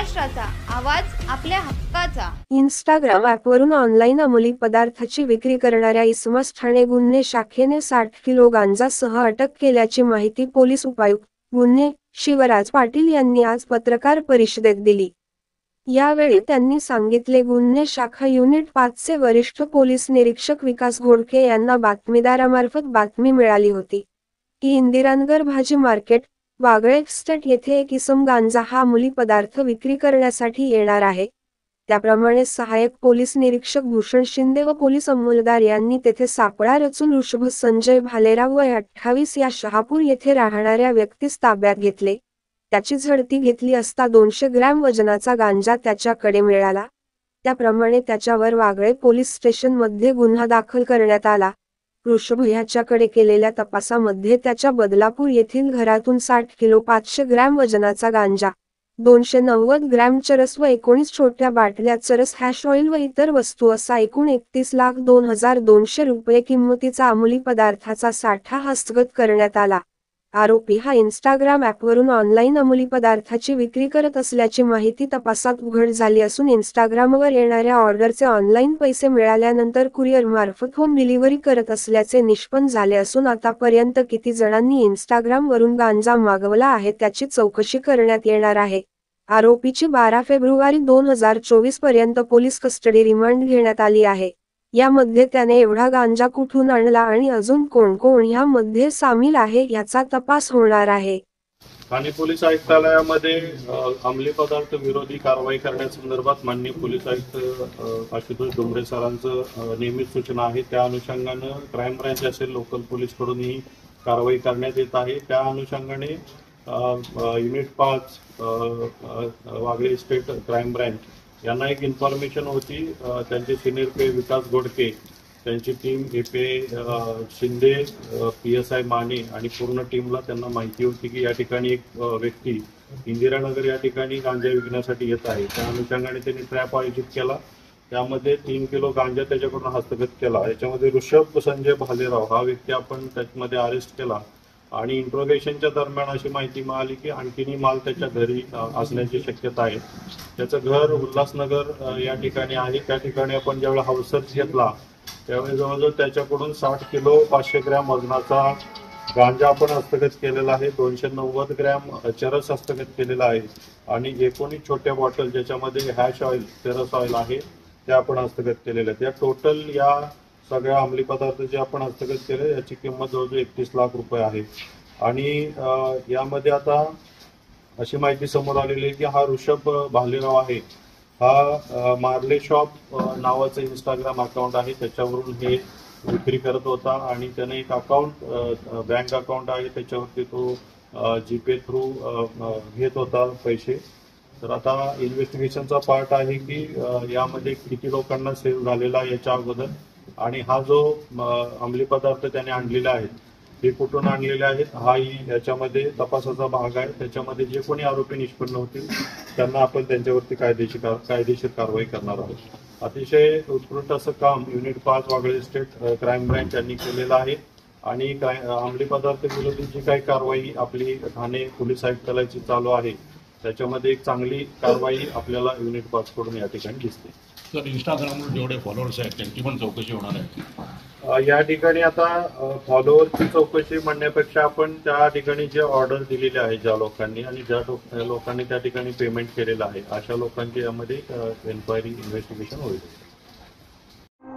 महाराष्ट्राचा आवाज आपल्या हक्काचा। इंस्टाग्राम ॲपवरून ऑनलाईन अंमली पदार्थाची विक्री करणाऱ्या इसमास ठाणे गुन्हे शाखेने 60 किलो गांजासह अटक केल्याची माहिती पोलीस उपायुक्त गुन्हे शिवराज पाटील यांनी आज पत्रकार परिषदेत दिली। यावेळी त्यांनी सांगितले, गुन्हे शाखा युनिट 5 चे वरिष्ठ पोलीस निरीक्षक विकास घोडके यांना बातमीदारामार्फत बातमी मिळाली होती की इंदिरानगर भाजी मार्केट वागळे इस्टेट येथे एक इसम गांजा हा अंमली पदार्थ विक्री करण्यासाठी येणार आहे। त्याप्रमाणे सहाय्यक पोलीस निरीक्षक भूषण शिंदे व पोलीस अंमलदार यांनी तेथे सापळा रचून ऋषभ संजय भालेराव वय 28 या शहापूर येथे राहणाऱ्या व्यक्तीस ताब्यात घेतले। त्याची झडती घेतली असता 200 ग्रॅम वजनाचा गांजा त्याच्याकडे मिळाला। त्याप्रमाणे त्याच्यावर वागळे पोलीस स्टेशनमध्ये गुन्हा दाखल करण्यात आला। ऋषभ ह्याच्याकडे केलेल्या तपासामध्ये त्याच्या बदलापूर येथील घरातून 60 किलो 500 ग्रॅम वजनाचा गांजा, 290 ग्रॅम चरस व 19 छोट्या बाटल्या चरस हॅश ऑइल व इतर वस्तू असा एकूण 31,02,200 रुपये किंमतीचा अंमली पदार्थाचा साठा हस्तगत करण्यात आला। आरोपी हा इंस्टाग्राम ॲपवरून ऑनलाईन अंमली पदार्थाची विक्री करत असल्याची माहिती तपासात उघड झाली असून इंस्टाग्रामवर येणाऱ्या ऑर्डरचे ऑनलाईन पैसे मिळाल्यानंतर कुरिअर मार्फत होम डिलिव्हरी करत असल्याचे निष्पन्न झाले असून आतापर्यंत किती जणांनी इंस्टाग्रामवरून गांजा मागवला आहे त्याची चौकशी करण्यात येणार आहे। आरोपीची 12 फेब्रुवारी 2024 पर्यंत पोलीस कस्टडी रिमांड घेण्यात आली आहे। यामध्ये त्याने एवढा गांजा कुठून आणला आणि अजून कोण कोण यामध्ये सामील आहे याचा तपास होणार आहे। ठाणे पोलीस आयुक्तालयामध्ये अंमली पदार्थ विरोधी कारवाई करण्यासंदर्भात माननीय पोलीस आयुक्त आशुतोष डोंगरे सरांचं नियमित सूचना आहे। त्या अनुषंगाने क्राईम ब्रँच असेल लोकल पोलीस कडून ही कारवाई करण्यात येत आहे। त्या अनुषंगाने unit 5 Wagle estate crime branch यांना एक इन्फॉर्मेशन होती। त्यांचे सिनियर पी विकास घोडके, त्यांची team API Shinde, PSI Mane आणि पूर्ण टीमला त्यांना माहिती होती की या ठिकाणी एक व्यक्ती इंदिरानगर या ठिकाणी गांजा विकण्यासाठी येत आहे। त्या अनुषंगाने त्यांनी ट्रॅप आयोजित केला। त्यामध्ये 3 किलो गांजा त्याच्याकडून हस्तगत केला। याच्यामध्ये ऋषभ संजय भालेराव हा व्यक्ती आपण त्यामध्ये अरेस्ट केला आणि इंट्रोगेशनच्या दरम्यान अशी माहिती मिळाली की आणखीनही माल त्याच्या घरी असण्याची शक्यता आहे। त्याचं घर उल्हासनगर या ठिकाणी आहे। त्या ठिकाणी आपण ज्यावेळेला हाऊस सर्च घेतला त्यावेळी जवळजवळ त्याच्याकडून 60 किलो 500 ग्रॅम वजनाचा गांजा आपण हस्तगत केलेला आहे। 290 ग्रॅम चरस हस्तगत केलेला आहे आणि 19 छोट्या बॉटल ज्याच्यामध्ये हॅश ऑइल चरस ऑइल आहे त्या आपण हस्तगत केलेल्या आहेत। या टोटल या सगळ्या अंमली पदार्थ जे आपण हस्तगत केले याची किंमत जवळजवळ 31 लाख रुपये आहे। आणि यामध्ये आता अशी माहिती समोर आलेली आहे की हा ऋषभ भालेराव आहे हा मार्ले शॉप नावाचं इंस्टाग्राम अकाउंट आहे त्याच्यावरून हे विक्री करत होता आणि त्याने एक अकाउंट बँक अकाउंट आहे त्याच्यावरती तो जीपे थ्रू घेत होता पैसे। तर आता इन्व्हेस्टिगेशनचा पार्ट आहे की यामध्ये किती लोकांना सेल झालेला आहे याच्या अगोदर आणि हा जो अंमली पदार्थ त्याने आणलेला आहे हे कुठून आणलेले आहेत हाही याच्यामध्ये तपासाचा भाग आहे। त्याच्यामध्ये जे कोणी आरोपी निष्पन्न होतील त्यांना आपण त्यांच्यावरती कायदेशीर कारवाई करणार आहोत। अतिशय उत्कृष्ट असं काम unit 5 Wagle estate crime branch यांनी केलेलं आहे आणि अंमली पदार्थ विरोधी जी काही कारवाई आपली ठाणे पोलीस आयुक्तालयाची चालू आहे त्याच्यामध्ये एक चांगली कारवाई आपल्याला युनिट 5 कडून या ठिकाणी दिसते। सर, इंस्टाग्रामवर जेवढे फॉलोअर्स आहेत त्यांची पण चौकशी होणार आहे या ठिकाणी आता फॉलोअरची चौकशी म्हणण्यापेक्षा आपण त्या ठिकाणी जे ऑर्डर दिलेले आहे ज्या लोकांनी आणि ज्या लोकांनी त्या ठिकाणी पेमेंट केलेलं आहे अशा लोकांची यामध्ये एन्क्वायरी इन्व्हेस्टिगेशन होईल।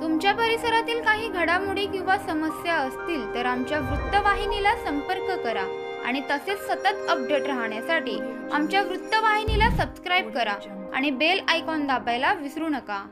तुमच्या परिसरातील काही घडामोडी किंवा समस्या असतील तर आमच्या वृत्तवाहिनीला संपर्क करा आणि तसेच सतत अपडेट राहण्यासाठी आमच्या वृत्तवाहिनीला सबस्क्राईब करा आणि बेल आयकॉन दाबायला विसरू नका।